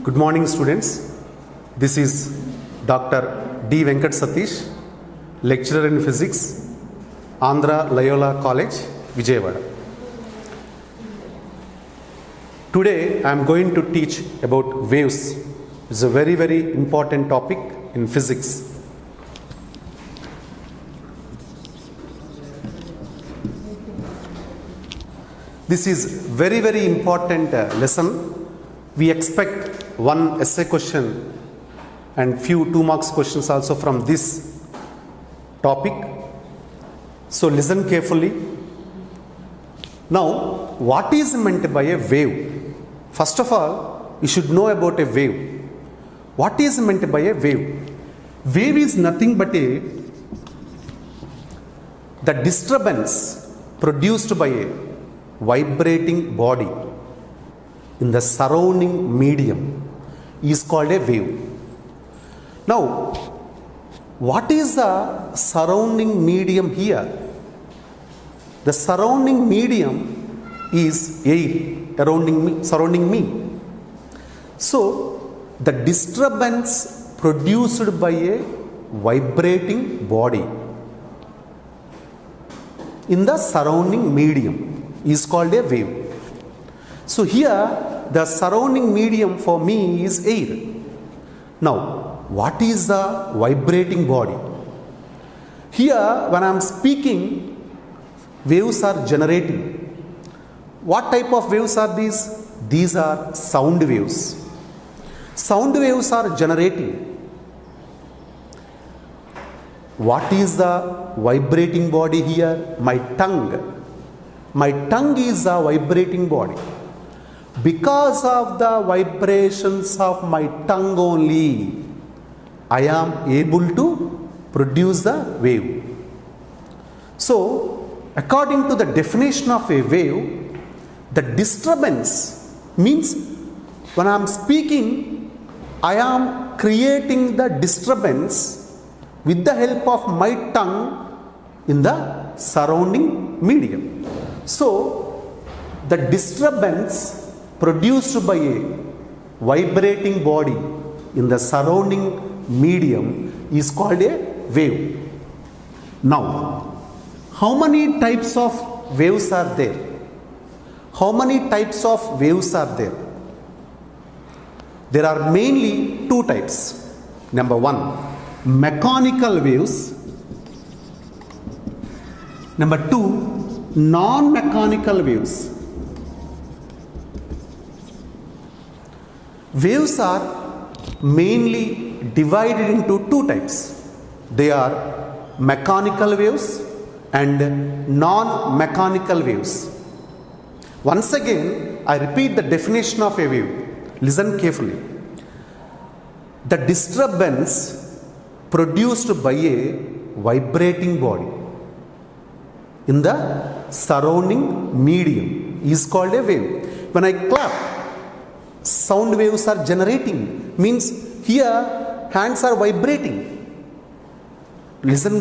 Good morning, students. This is Dr. D. Venkat Satish, lecturer in physics, Andhra Loyola College, Vijayawada. Today I am going to teach about waves. It's a very, very important topic in physics. This is very, very important lesson. We expect one essay question and few 2 marks questions also from this topic. So listen carefully. Now, what is meant by a wave? First of all, you should know about a wave. What is meant by a wave? Wave is nothing but the disturbance produced by a vibrating body in the surrounding medium is called a wave. Now, what is the surrounding medium here? The surrounding medium is air surrounding me. So, the disturbance produced by a vibrating body in the surrounding medium is called a wave. So here the surrounding medium for me is air. Now, what is the vibrating body? Here when I am speaking, waves are generating. What type of waves are these? These are sound waves. Sound waves are generating. What is the vibrating body here? My tongue. My tongue is a vibrating body. Because of the vibrations of my tongue only, I am able to produce the wave. So, according to the definition of a wave, the disturbance means when I am speaking, I am creating the disturbance with the help of my tongue in the surrounding medium. So, the disturbance produced by a vibrating body in the surrounding medium is called a wave. Now, how many types of waves are there? How many types of waves are there? There are mainly 2 types. Number 1, mechanical waves. Number 2, non-mechanical waves. Waves are mainly divided into 2 types. They are mechanical waves and non-mechanical waves. Once again, I repeat the definition of a wave. Listen carefully. The disturbance produced by a vibrating body in the surrounding medium is called a wave. When I clap, sound waves are generating, means here hands are vibrating. Listen,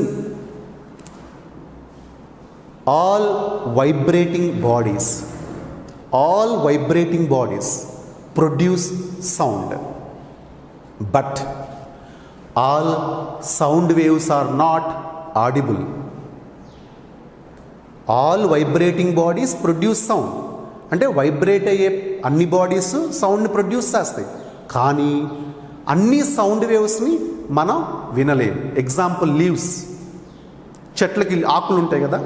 all vibrating bodies produce sound, but all sound waves are not audible. All vibrating bodies produce sound. అంటే vibrate అయ్యే అన్ని bodies సౌండ్ని produce చేస్తాయి, కానీ అన్ని sound వేవ్స్ని మనం వినలేము. Example leaves, చెట్లకి ఆకులు ఉంటాయి కదా,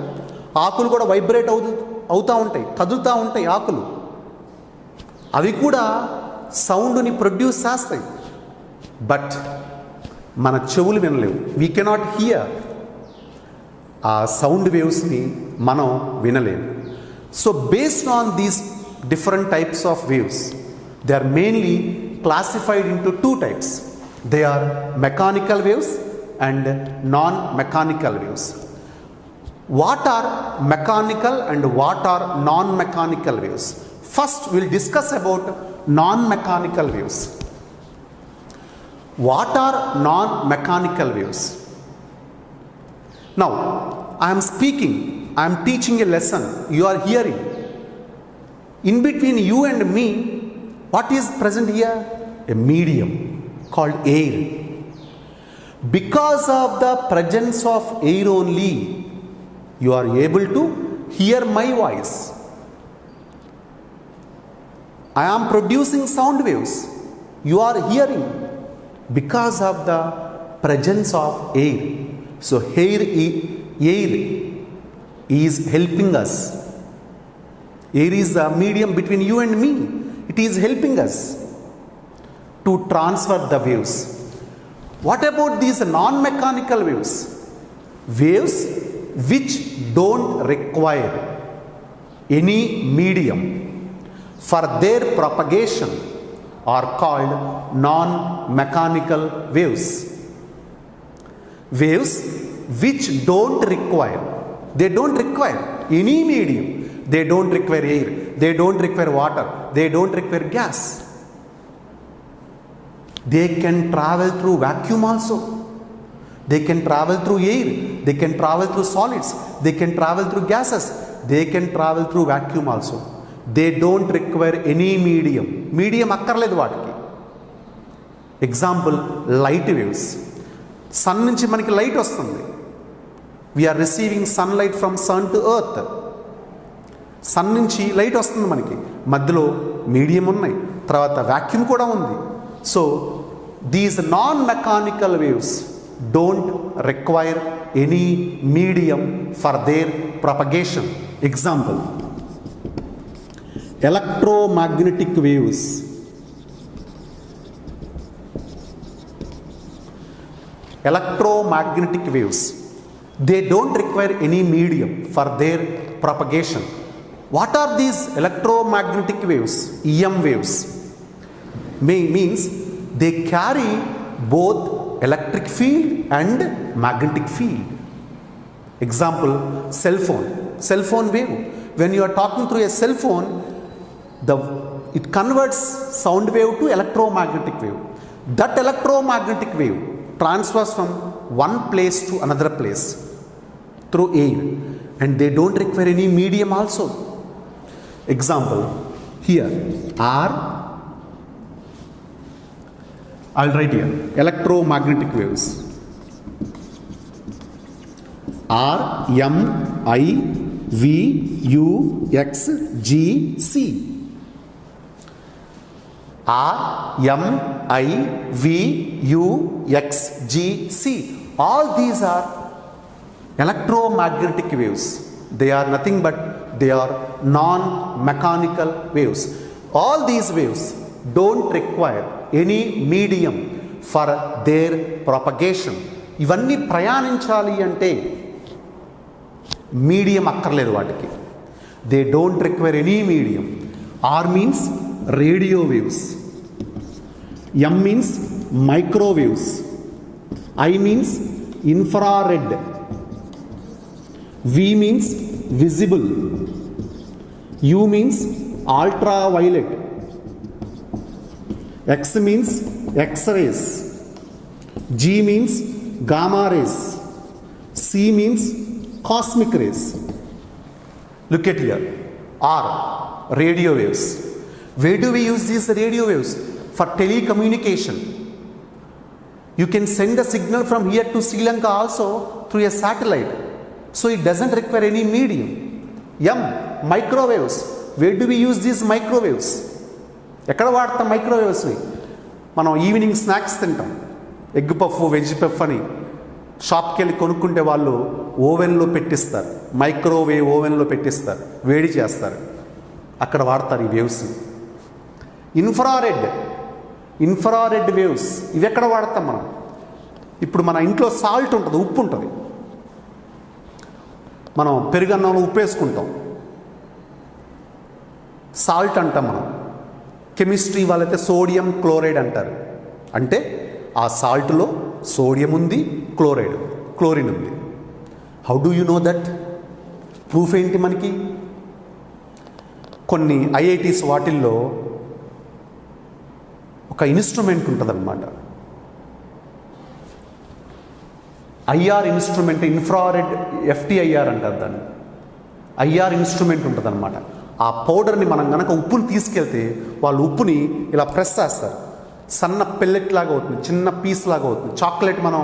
ఆకులు కూడా వైబ్రేట్ అవుతూ ఉంటాయి, కదులుతూ ఉంటాయి ఆకులు. అవి కూడా సౌండ్ని ప్రొడ్యూస్ చేస్తాయి, బట్ మన చెవులు వినలేవు. We cannot hear. ఆ సౌండ్ వేవ్స్ని మనం వినలేము. So based on these different types of waves, they are mainly classified into 2 types. They are mechanical waves and non-mechanical waves. What are mechanical and what are non-mechanical waves? First we'll discuss about non-mechanical waves. What are non-mechanical waves? Now, I am speaking, I am teaching a lesson, you are hearing. In between you and me, what is present here? a medium called air. Because of the presence of air only, you are able to hear my voice. I am producing sound waves. You are hearing because of the presence of air. So air is helping us. Air is the medium between you and me. It is helping us to transfer the waves. What about these non-mechanical waves? Waves which don't require any medium for their propagation are called non-mechanical waves. Waves which don't require any medium. They don't require air, they don't require water, they don't require gas. They can travel through vacuum also. They can travel through air, they can travel through solids, they can travel through gases, they can travel through vacuum also. They don't require any medium. Medium akkarledu vaatiki. Example, light waves. Sun nunchi maniki light vastundi. We are receiving sunlight from sun to earth. Sun నుంచి light వస్తుంది మనకి, మధ్యలో medium ఉన్నాయి, తర్వాత vacuum కూడా ఉంది. So these non mechanical waves don't require any medium for their propagation. Example, electromagnetic waves. Electromagnetic waves, they don't require any medium for their propagation. What are these electromagnetic waves? EM waves means they carry both electric field and magnetic field. Example, cell phone wave. When you are talking through a cell phone, it converts sound wave to electromagnetic wave. That electromagnetic wave transfers from one place to another place through air, and they don't require any medium also. Example, here I'll write here electromagnetic waves. RMIVUXGC. RMIVUXGC. All these are electromagnetic waves. They are nothing but they are non-mechanical waves. All these waves don't require any medium for their propagation. ఇవన్నీ ప్రయాణించాలి అంటే medium అక్కర్లేదు వాటికి. They don't require any medium. R means radio waves. M means microwaves. I means infrared. V means visible. U means ultraviolet. X means X-rays. G means gamma rays. C means cosmic rays. Look at here. R, radio waves. Where do we use these radio waves? For telecommunication. You can send a signal from here to Sri Lanka also through a satellite. So it doesn't require any medium. M, microwaves. Where do we use these microwaves? ఎక్కడ వాడతాం మైక్రోవేవ్స్ని? మనం evening snacks తింటాం, egg puff, veg puff అని షాప్కి వెళ్ళి కొనుక్కుంటే వాళ్ళు ఓవెన్లో పెట్టిస్తారు, మైక్రోవేవ్ ఓవెన్లో పెట్టిస్తారు, వేడి చేస్తారు, అక్కడ వాడతారు ఈ వేవ్స్. ఇన్ఫ్రారెడ్ వేవ్స్, ఇవి ఎక్కడ వాడతాం మనం? ఇప్పుడు మన ఇంట్లో సాల్ట్ ఉంటుంది, ఉప్పు ఉంటుంది, మనం పెరుగన్నంలో ఉప్పు వేసుకుంటాం, సాల్ట్ అంటాం మనం. కెమిస్ట్రీ వాళ్ళైతే సోడియం క్లోరైడ్ అంటారు. అంటే ఆ సాల్ట్లో సోడియం ఉంది, క్లోరిన్ ఉంది. How do you know that? Proof ఏంటి మనకి? కొన్ని ఐఐటీస్ వాటిల్లో ఒక ఇన్స్ట్రుమెంట్ ఉంటుందన్నమాట, ఐఆర్ ఇన్స్ట్రుమెంట్, ఇన్ఫ్రారెడ్ ఎఫ్టిఐఆర్ అంటారు దాన్ని. ఐఆర్ ఇన్స్ట్రుమెంట్ ఉంటుందన్నమాట. ఆ పౌడర్ని మనం కనుక ఉప్పుని తీసుకెళ్తే వాళ్ళు ఉప్పుని ఇలా ప్రెస్ చేస్తారు, సన్న పెల్లెట్ లాగా అవుతుంది, చిన్న పీస్ లాగా అవుతుంది. చాక్లెట్ మనం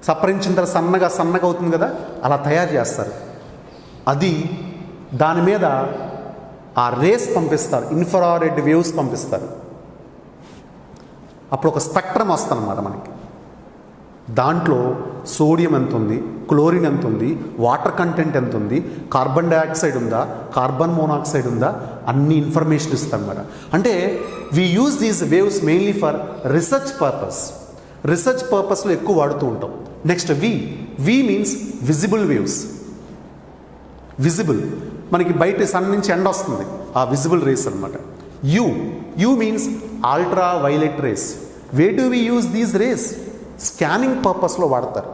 సప్పరించిన తర్వాత సన్నగా అవుతుంది కదా, అలా తయారు చేస్తారు. అది దాని మీద ఆ రేస్ పంపిస్తారు, ఇన్ఫ్రారెడ్ వేవ్స్ పంపిస్తారు. అప్పుడు ఒక స్పెక్ట్రమ్ వస్తుందన్నమాట మనకి. దాంట్లో సోడియం ఎంత ఉంది, క్లోరిన్ ఎంత ఉంది, వాటర్ కంటెంట్ ఎంత ఉంది, కార్బన్ డైఆక్సైడ్ ఉందా, కార్బన్ మోనాక్సైడ్ ఉందా, అన్ని ఇన్ఫర్మేషన్ ఇస్తాం అన్నమాట. అంటే we use these waves mainly for research పర్పస్లో ఎక్కువ వాడుతూ ఉంటాం. Next V means visible waves. Visible మనకి బయట సన్ నుంచి ఎండ వస్తుంది, ఆ విజిబుల్ రేస్ అనమాట. U means ultraviolet rays. Why do we use these rays? Scanning పర్పస్లో వాడతారు.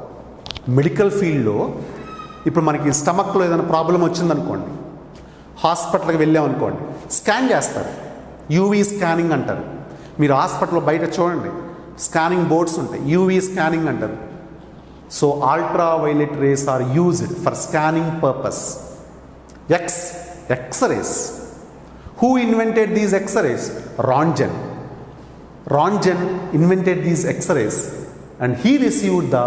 మెడికల్ ఫీల్డ్లో ఇప్పుడు మనకి స్టమక్లో ఏదైనా ప్రాబ్లం వచ్చిందనుకోండి, హాస్పిటల్కి వెళ్ళామనుకోండి, స్కాన్ చేస్తారు, యూవీ స్కానింగ్ అంటారు. మీరు హాస్పిటల్లో బయట చూడండి, స్కానింగ్ బోర్డ్స్ ఉంటాయి, యూవీ స్కానింగ్ అంటారు. So ultraviolet rays are used for scanning purpose. X-rays. Who invented these X-rays? Röntgen invented these X-rays and he received the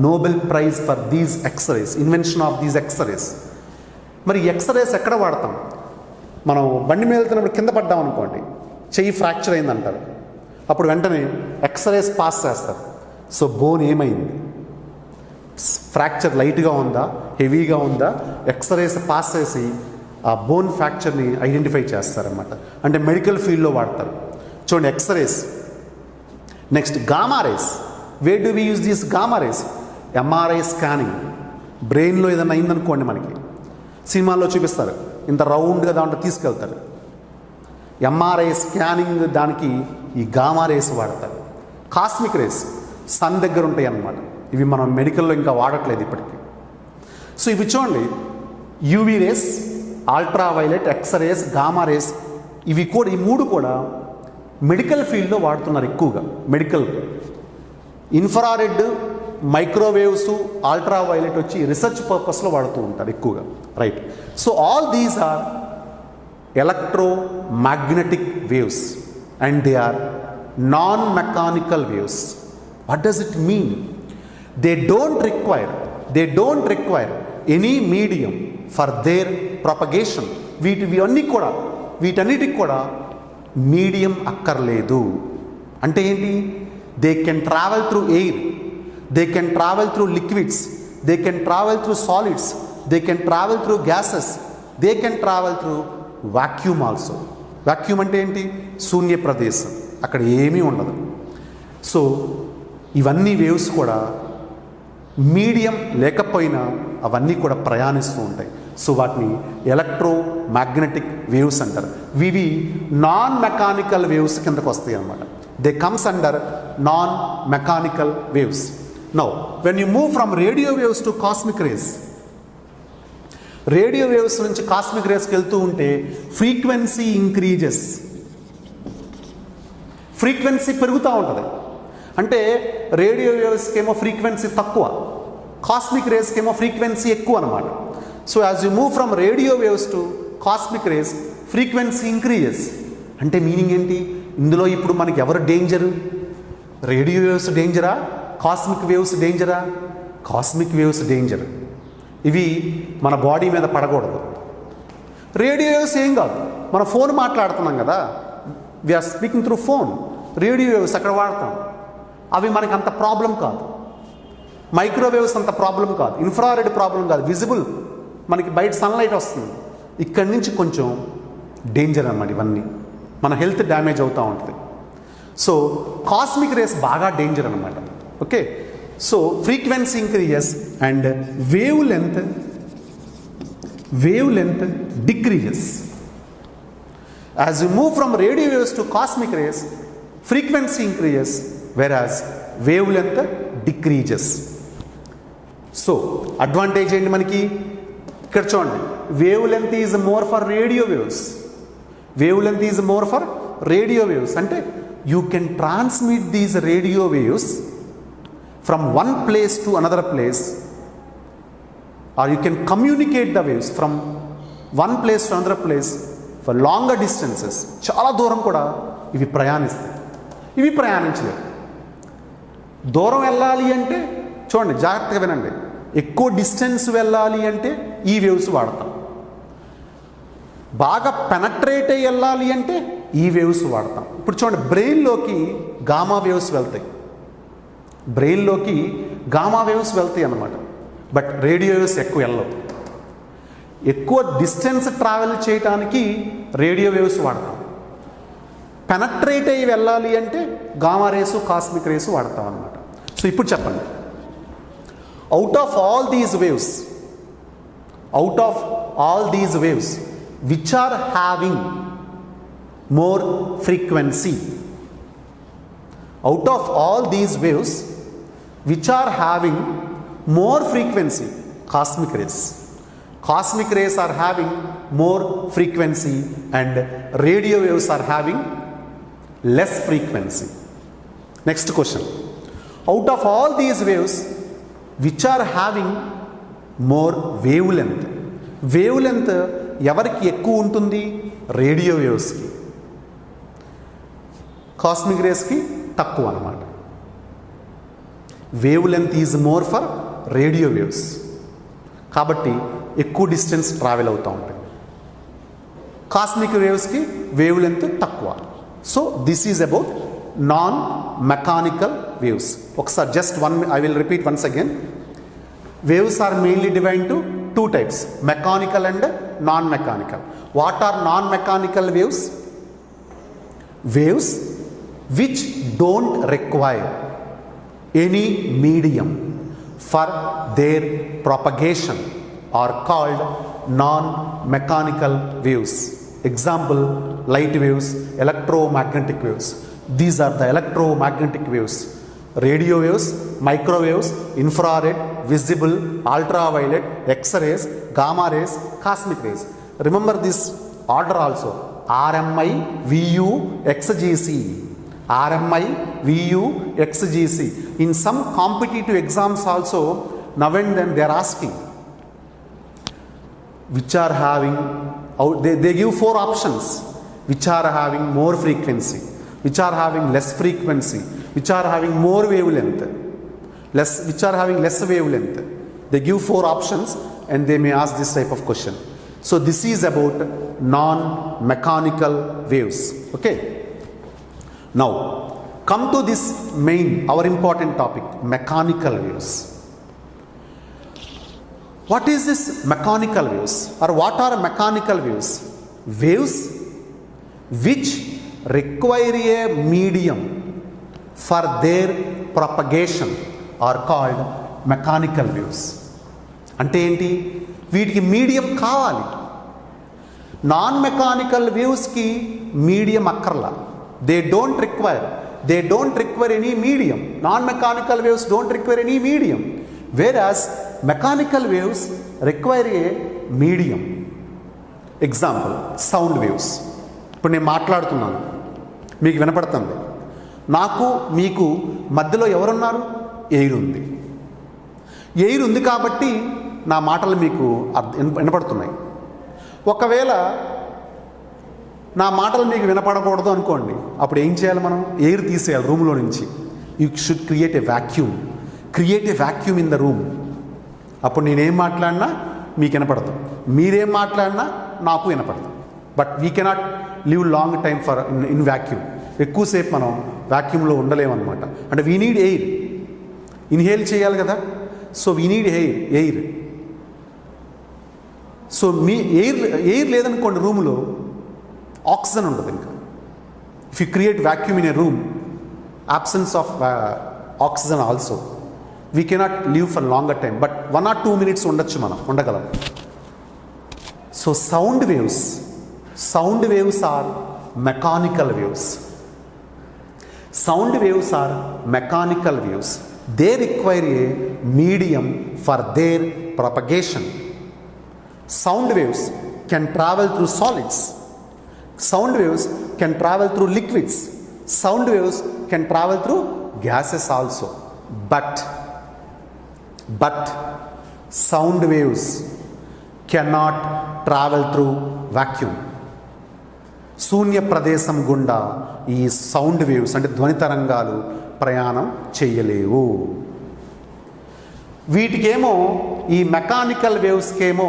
Nobel Prize for these X-rays, invention of these X-rays. మరి X-rays ఎక్కడ వాడతాం? మనం బండి మీద వెళ్తున్నప్పుడు కింద పడ్డాం అనుకోండి, చెయ్యి ఫ్రాక్చర్ అయిందంటారు, అప్పుడు వెంటనే X-rays పాస్ చేస్తారు. సో బోన్ ఏమైంది, ఫ్రాక్చర్ లైట్గా ఉందా, హెవీగా ఉందా, X-rays పాస్ చేసి ఆ బోన్ ఫ్రాక్చర్ని ఐడెంటిఫై చేస్తారన్నమాట. అంటే మెడికల్ ఫీల్డ్లో వాడతారు. చూడండి X-rays. Next gamma rays. Why do we use these gamma rays? MRI scanning. బ్రెయిన్లో ఏదైనా అయిందనుకోండి, మనకి సినిమాల్లో చూపిస్తారు, ఇంత రౌండ్గా దాంట్లో తీసుకెళ్తారు. MRI స్కానింగ్ దానికి ఈ గామా రేస్ వాడతారు. కాస్మిక్ రేస్ సన్ దగ్గర ఉంటాయి అన్నమాట. ఇవి మనం మెడికల్లో ఇంకా వాడట్లేదు ఇప్పటికీ. సో ఇవి చూడండి, UV rays, ultra violet, X-rays, gamma rays, ఇవి కూడా, ఈ మూడు కూడా మెడికల్ ఫీల్డ్లో వాడుతున్నారు ఎక్కువగా. Medical infrared, microwaves, ultra violet వచ్చి రీసెర్చ్ పర్పస్లో వాడుతూ ఉంటారు ఎక్కువగా. Right. So all these are electromagnetic waves and they are non mechanical waves. What does it mean? They don't require any medium for their propagation. వీటన్నిటికి కూడా medium అక్కర్లేదు. అంటే ఏంటి? They can travel through air, they can travel through liquids, they can travel through solids, they can travel through gases, they can travel through vacuum also. Vacuum అంటే ఏంటి? శూన్య ప్రదేశం, అక్కడ ఏమీ ఉండదు. సో ఇవన్నీ వేవ్స్ కూడా మీడియం లేకపోయినా అవన్నీ కూడా ప్రయాణిస్తూ ఉంటాయి. సో వాటిని ఎలక్ట్రోమాగ్నెటిక్ వేవ్స్ అంటారు. ఇవి నాన్ మెకానికల్ వేవ్స్ కిందకు వస్తాయి అన్నమాట. They comes under non mechanical waves. Now when you move from radio waves to cosmic race, radio waves నుంచి కాస్మిక్ రేస్కి వెళ్తూ ఉంటే ఫ్రీక్వెన్సీ ఇంక్రీజెస్, ఫ్రీక్వెన్సీ పెరుగుతూ ఉంటుంది. అంటే రేడియో వేవ్స్కి ఏమో ఫ్రీక్వెన్సీ తక్కువ, కాస్మిక్ రేస్కి ఏమో ఫ్రీక్వెన్సీ ఎక్కువ అనమాట. So as you move from radio waves to cosmic rays, frequency increases. అంటే మీనింగ్ ఏంటి? ఇందులో ఇప్పుడు మనకి ఎవరు డేంజరు? రేడియో వేవ్స్ డేంజరా, కాస్మిక్ వేవ్స్ డేంజరా? Cosmic waves danger. ఇవి మన బాడీ మీద పడకూడదు. రేడియో వేవ్స్ ఏం కాదు, మన ఫోన్ మాట్లాడుతున్నాం కదా, we are speaking through phone, radio waves అక్కడ వాడతాం, అవి మనకి అంత ప్రాబ్లం కాదు. మైక్రోవేవ్స్ అంత ప్రాబ్లం కాదు, ఇన్ఫ్రారెడ్ ప్రాబ్లం కాదు, విజిబుల్, మనకి బయట సన్లైట్ వస్తుంది. ఇక్కడి నుంచి కొంచెం డేంజర్ అన్నమాట. ఇవన్నీ మన హెల్త్ డ్యామేజ్ అవుతూ ఉంటుంది. సో కాస్మిక్ రేస్ బాగా డేంజర్ అనమాట. Okay. So frequency increases and wavelength decreases. As you move from radio waves to cosmic rays, frequency increases whereas wavelength decreases. సో అడ్వాంటేజ్ ఏంటి మనకి? ఇక్కడ చూడండి, wavelength is more for radio waves. Wavelength is more for radio waves అంటే you can transmit these radio waves from one place to another place, or you can communicate the waves from one place to another place for longer distances, చాలా దూరం కూడా ఇవి ప్రయాణిస్తాయి. ఇవి ప్రయాణించలేవు. దూరం వెళ్ళాలి అంటే చూడండి, జాగ్రత్తగా వినండి, ఎక్కువ డిస్టెన్స్ వెళ్ళాలి అంటే ఈ వేవ్స్ వాడతాం. బాగా పెనట్రేట్ అయ్యి వెళ్ళాలి అంటే ఈ వేవ్స్ వాడతాం. ఇప్పుడు చూడండి, బ్రెయిన్లోకి గామా వేవ్స్ వెళ్తాయి, బ్రెయిన్లోకి గామా వేవ్స్ వెళ్తాయి అన్నమాట. బట్ రేడియో వేవ్స్ ఎక్కువ వెళ్ళవు. ఎక్కువ డిస్టెన్స్ ట్రావెల్ చేయడానికి రేడియో వేవ్స్ వాడతాం. పెనట్రేట్ అయ్యి వెళ్ళాలి అంటే గామా రేసు, కాస్మిక్ రేసు వాడతాం అన్నమాట. సో ఇప్పుడు చెప్పండి, out of all these waves which are having more frequency, out of all these waves which are having more frequency, cosmic rays are having more frequency and radio waves are having less frequency. Next question, out of all these waves which are having more wavelength ఎవరికి ఎక్కువ ఉంటుంది? Radio వేవ్స్కి, cosmic రేస్కి తక్కువ అన్నమాట. Wavelength is more for radio waves, కాబట్టి ఎక్కువ distance travel అవుతూ ఉంటాయి. కాస్మిక్ వేవ్స్కి వేవ్ లెంత్ తక్కువ. So this is about non mechanical waves. ఒకసారి just I will repeat once again. Waves are mainly divided into two types, mechanical and non-mechanical. What are non-mechanical waves? Waves which don't require any medium for their propagation are called non-mechanical waves. Example, light waves, electromagnetic waves. These are the electromagnetic waves. Radio waves, microwaves, infrared, visible, ultraviolet, X-rays, gamma rays, cosmic rays. Remember this order also, RMI, VU, XGC. RMI, VU, XGC. In some competitive exams also, now and then they are asking which are having, they give 4 options, which are having more frequency, which are having less frequency, which are having more wavelength, which are having less wavelength. They give 4 options and they may ask this type of question. So this is about non-mechanical waves. Okay. Now come to this main, our important topic, mechanical waves. What is this mechanical waves, or what are mechanical waves? Waves which require a medium for their propagation are called mechanical waves. అంటే ఏంటి? వీటికి medium కావాలి. Non mechanical వేవ్స్కి medium అక్కర్లా. They don't require any medium. Non mechanical waves don't require any medium, వేరాస్ mechanical waves require A medium. Example, sound waves. ఇప్పుడు నేను మాట్లాడుతున్నాను, మీకు వినపడుతుంది. నాకు మీకు మధ్యలో ఎవరున్నారు? ఎయిర్ ఉంది. ఎయిర్ ఉంది కాబట్టి నా మాటలు మీకు వినపడుతున్నాయి. ఒకవేళ నా మాటలు మీకు వినపడకూడదు అనుకోండి, అప్పుడు ఏం చేయాలి? మనం ఎయిర్ తీసేయాలి రూమ్లో నుంచి. You should create a vacuum in the room. అప్పుడు నేనేం మాట్లాడినా మీకు వినపడదు, మీరేం మాట్లాడినా నాకు వినపడదు. But we cannot live long time for in vacuum. ఎక్కువసేపు మనం వ్యాక్యూమ్లో ఉండలేమన్నమాట. అంటే వీ నీడ్ ఎయిర్, ఇన్హేల్ చేయాలి కదా. So we need air. So me air లేదనుకోండి రూమ్లో, ఆక్సిజన్ ఉండదు. ఇంకా if you create vacuum in a room, absence of oxygen also, we cannot live for longer time, but 1 or 2 minutes ఉండగలం. So sound waves are mechanical waves. They require a medium for their propagation. Sound waves can travel through solids. Sound waves can travel through liquids. Sound waves can travel through gases also. But sound waves cannot travel through vacuum. శూన్య ప్రదేశం గుండా ఈ sound waves అంటే ధ్వని తరంగాలు ప్రయాణం చేయలేవు. వీటికేమో ఈ మెకానికల్ వేవ్స్కేమో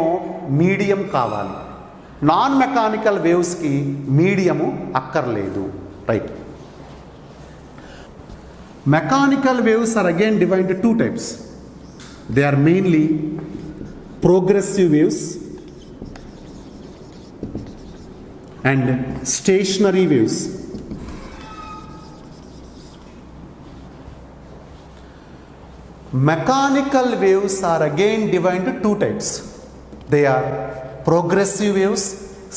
మీడియం కావాలి, నాన్ మెకానికల్ వేవ్స్కి మీడియము అక్కర్లేదు. Right. Mechanical waves are again divided into two types. They are mainly progressive waves and stationary waves. Mechanical waves are again divided into two types. They are progressive waves,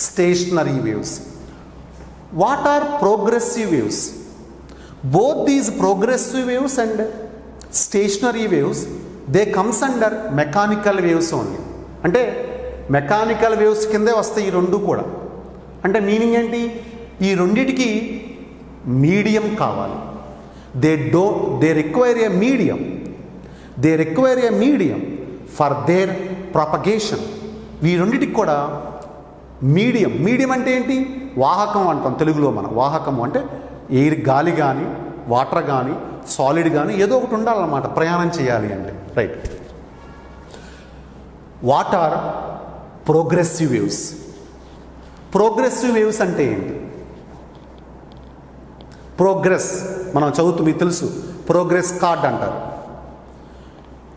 stationary waves. What are progressive waves? Both these progressive waves and stationary waves, they comes under mechanical waves only. అంటే mechanical waves కిందే వస్తాయి ఈ రెండు కూడా. అంటే meaning ఏంటి? ఈ రెండిటికి మీడియం కావాలి. They require A medium. They require A medium for there propagation. ఈ రెండిటికి కూడా మీడియం. మీడియం అంటే ఏంటి? వాహకం అంటాం తెలుగులో మనం. వాహకం అంటే ఎయిర్, గాలి కానీ వాటర్ కానీ సాలిడ్ కానీ ఏదో ఒకటి ఉండాలన్నమాట ప్రయాణం చేయాలి అంటే. Right. What are progressive waves? Progressive waves అంటే ఏంటి? ప్రోగ్రెస్ మనం చదువుతూ మీకు తెలుసు, ప్రోగ్రెస్ కార్డ్ అంటారు.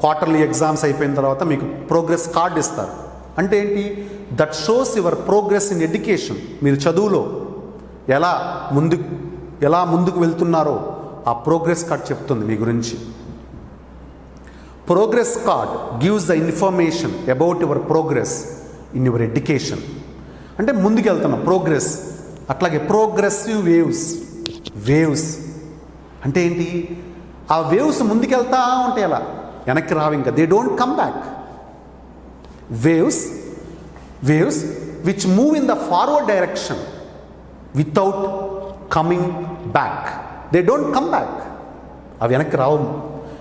క్వార్టర్లీ ఎగ్జామ్స్ అయిపోయిన తర్వాత మీకు ప్రోగ్రెస్ కార్డ్ ఇస్తారు. అంటే ఏంటి? That shows your progress in education. మీరు చదువులో ఎలా ముందుకు వెళ్తున్నారో ఆ ప్రోగ్రెస్ కార్డ్ చెప్తుంది మీ గురించి. Progress card gives the information about your progress in your education. అంటే ముందుకు వెళ్తున్నాం ప్రోగ్రెస్. అట్లాగే ప్రోగ్రెసివ్ వేవ్స్ అంటే ఏంటి? ఆ వేవ్స్ ముందుకెళ్తా ఉంటాయి, అలా వెనక్కి రావు ఇంకా. They don't come back. Waves which move in the forward direction without coming back. They don't come back. అవి వెనక్కి రావు.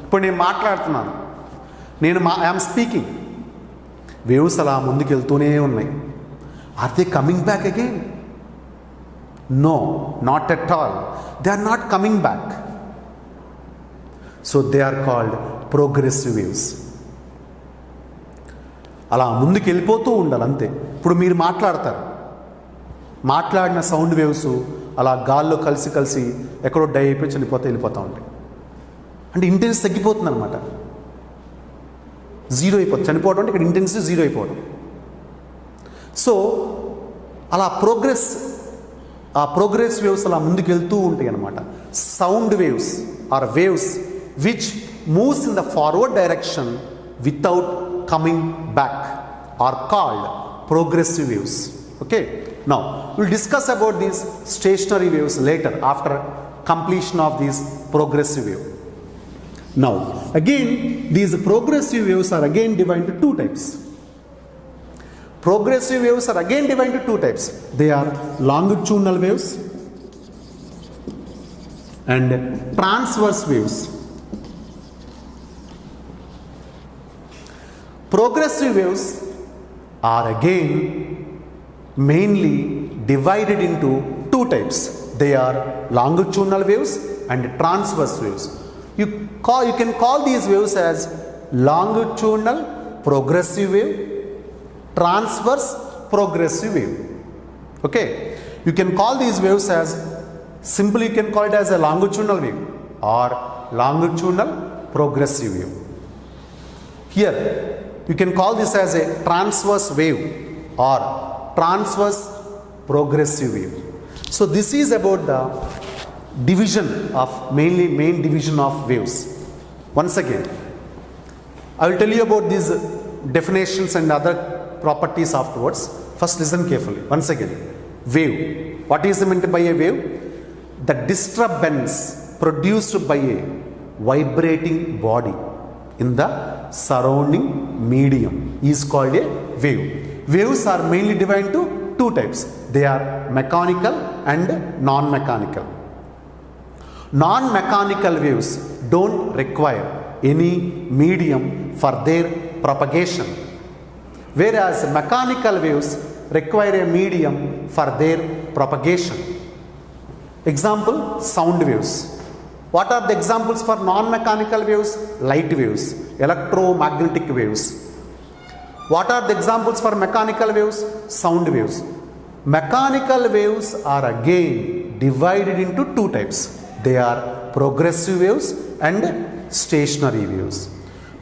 ఇప్పుడు నేను మాట్లాడుతున్నాను, ఐఎమ్ స్పీకింగ్, వేవ్స్ అలా ముందుకు వెళ్తూనే ఉన్నాయి. Are they coming back again? No, not at all. They are not coming back. So they are called progressive waves. అలా ముందుకు వెళ్ళిపోతూ ఉండాలి అంతే. ఇప్పుడు మీరు మాట్లాడిన సౌండ్ వేవ్స్ అలా గాల్లో కలిసి ఎక్కడో డై అయిపోయి వెళ్ళిపోతూ ఉంటాయి. అంటే ఇంటెన్స్ తగ్గిపోతుంది అనమాట, జీరో అయిపోతుంది. చనిపోవడం అంటే ఇక్కడ ఇంటెన్సిటీ జీరో అయిపోవడం. సో అలా ప్రోగ్రెస్ వేవ్స్ అలా ముందుకు వెళ్తూ ఉంటాయి అన్నమాట. Sound waves are waves which moves in the forward direction without coming back are called progressive waves. Okay. Now, we'll discuss about these stationary waves later after completion of these progressive wave. Now, again, these progressive waves are again divided into two types. Progressive waves are again divided into two types. They are longitudinal waves and transverse waves. Progressive waves are again mainly divided into two types. They are longitudinal waves and transverse waves. You can call these waves as longitudinal progressive wave, transverse progressive wave. Okay, you can call these waves as, simply you can call it as a longitudinal wave or longitudinal progressive wave. Here you can call this as a transverse wave or transverse progressive wave. So this is about the division of main division of waves. Once again, I will tell you about these definitions and other properties afterwards. First listen carefully. Once again, wave. What is meant by a wave? The disturbance produced by a vibrating body in the surrounding medium is called a wave. Waves are mainly divided into two types. They are mechanical and non-mechanical. Non-mechanical waves don't require any medium for their propagation, whereas mechanical waves require a medium for their propagation. Example, sound waves. What are the examples for non-mechanical waves? Light waves, electromagnetic waves. What are the examples for mechanical waves? Sound waves. Mechanical waves are again divided into two types. They are progressive waves and stationary waves.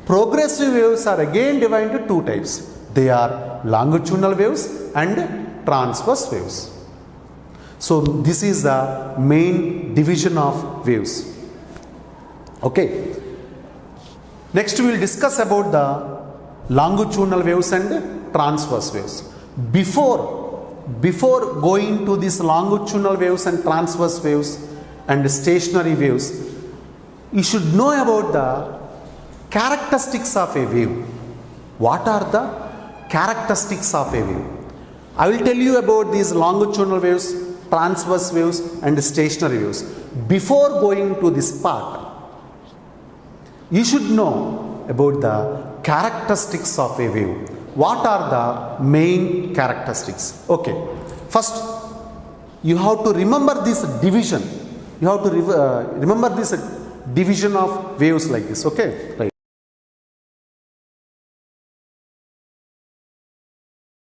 Progressive waves are again divided into two types. They are longitudinal waves and transverse waves. So this is the main division of waves. Okay. Next we will discuss about the longitudinal waves and transverse waves. Before going to these longitudinal waves and transverse waves and stationary waves, you should know about the characteristics of a wave. What are the characteristics of a wave? I will tell you about these longitudinal waves, transverse waves and stationary waves. Before going to this part, you should know about the characteristics of a wave. What are the main characteristics? Okay, first you have to remember this division. You have to remember this division of waves like this. Okay, right.